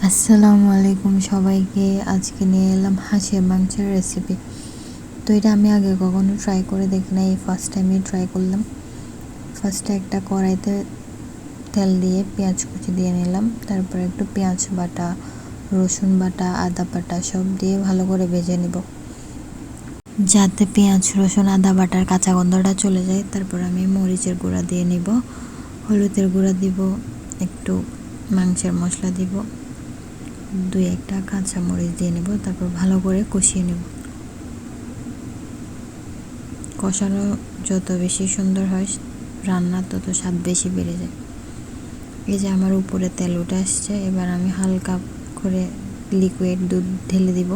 আসসালামু আলাইকুম সবাইকে। আজকে নিয়ে এলাম হাঁসের মাংসের রেসিপি। তো এটা আমি আগে কখনো ট্রাই করে দেখি না, এই ফার্স্ট টাইমই ট্রাই করলাম। ফার্স্টে একটা কড়াইতে তেল দিয়ে পেঁয়াজ কুচি দিয়ে নিলাম, তারপর একটু পেঁয়াজ বাটা, রসুন বাটা, আদা বাটা সব দিয়ে ভালো করে ভেজে নিব, যাতে পেঁয়াজ রসুন আদা বাটার কাঁচা গন্ধটা চলে যায়। তারপর আমি মরিচের গুঁড়া দিয়ে নিব, হলুদের গুঁড়া দিব, একটু মাংসের মশলা দিব, দুই একটা কাঁচা মরিচ দিয়ে নেব। তারপর ভালো করে কষিয়ে নেব। কষানো যত বেশি সুন্দর হয় রান্না তত স্বাদ বেশি বেড়ে যায়। এই যে আমার উপরে তেল উঠে আসছে, এবার আমি হালকা করে লিকুইড দুধ ঢেলে দিব।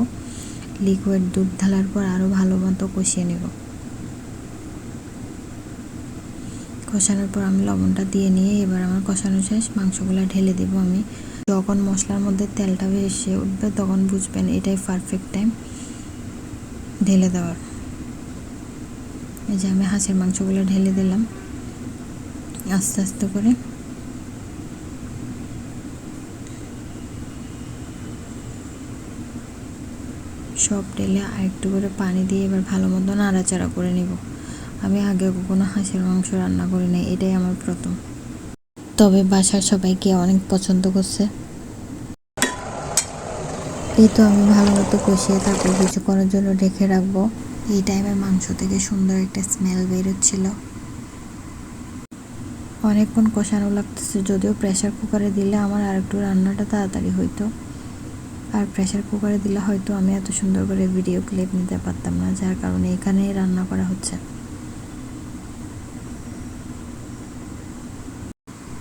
লিকুইড দুধ ঢালার পর আরও ভালো মতো কষিয়ে নেব। কষানোর পর আমি লবণটা দিয়ে নিয়ে এবার আমার কষানো শেষ, মাংসগুলো ঢেলে দিব আমি। যখন মশলার মধ্যে তেলটা ভেসে উঠবে তখন বুঝবেন এটাই পারফেক্ট টাইম ঢেলে দেওয়ার। এই যে আমি হাঁসের মাংসগুলো ঢেলে দিলাম আস্তে আস্তে করে। সব ঢেলে আর একটু করে পানি দিয়ে এবার ভালো মতো নাড়াচাড়া করে নিব। আমি আগে কখনো হাঁসের মাংস রান্না করি নাই, এটাই আমার প্রথম। তবে বাসার সবাইকে অনেক পছন্দ করছে। এই তো আমি ভালো মতো কষিয়ে তারপর কিছুক্ষণের জন্য ঢেকে রাখবো। এই টাইমে মাংস থেকে সুন্দর একটা স্মেল বেরোচ্ছিল। অনেকক্ষণ কষানো লাগতেছে, যদিও প্রেশার কুকারে দিলে আমার আর একটু রান্নাটা তাড়াতাড়ি হইতো। আর প্রেশার কুকারে দিলে হয়তো আমি এত সুন্দর করে ভিডিও ক্লিপ নিতে পারতাম না, যার কারণে এখানেই রান্না করা হচ্ছে।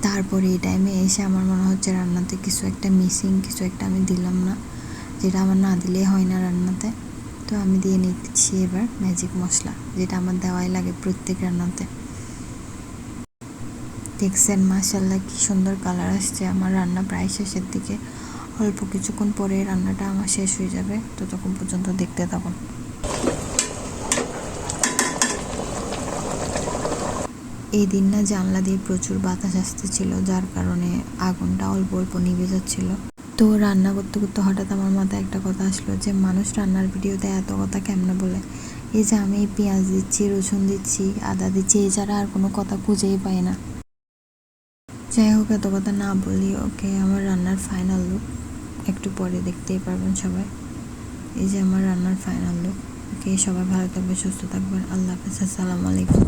তারপরে এই টাইমে এসে আমার মনে হচ্ছে রান্নাতে কিছু একটা মিসিং, কিছু একটা আমি দিলাম না, যেটা আমার না দিলেই হয় না রান্নাতে। তো আমি দিয়ে নিচ্ছি এবার ম্যাজিক মশলা, যেটা আমার দেওয়াই লাগে প্রত্যেক রান্নাতে। দেখছেন মাশাআল্লাহ কি সুন্দর কালার আসছে। আমার রান্না প্রায় শেষের দিকে, অল্প কিছুক্ষণ পরে রান্নাটা আমার শেষ হয়ে যাবে, ততক্ষণ পর্যন্ত দেখতে থাকুন। এই দিন না জানলা দিয়ে প্রচুর বাতাস আসতেছিল, যার কারণে আগুনটা অল্প অল্প নিভে যাচ্ছিল। তো রান্না করতে করতে হঠাৎ আমার মাথায় একটা কথা আসলো যে মানুষ রান্নার ভিডিওতে এত কথা কেমনে বলে। এই যে আমি পেঁয়াজ দিচ্ছি, রসুন দিচ্ছি, আদা দিচ্ছি, এছাড়া আর কোনো কথা খুঁজেই পাই না। যাই হোক, এত কথা না বলি। ওকে, আমার রান্নার ফাইনাল লুক একটু পরে দেখতেই পারবেন সবাই। এই যে আমার রান্নার ফাইনাল লুক। ওকে, সবাই ভালো থাকবে, সুস্থ থাকবেন। আল্লাহ হাফেজ, আসসালামু আলাইকুম।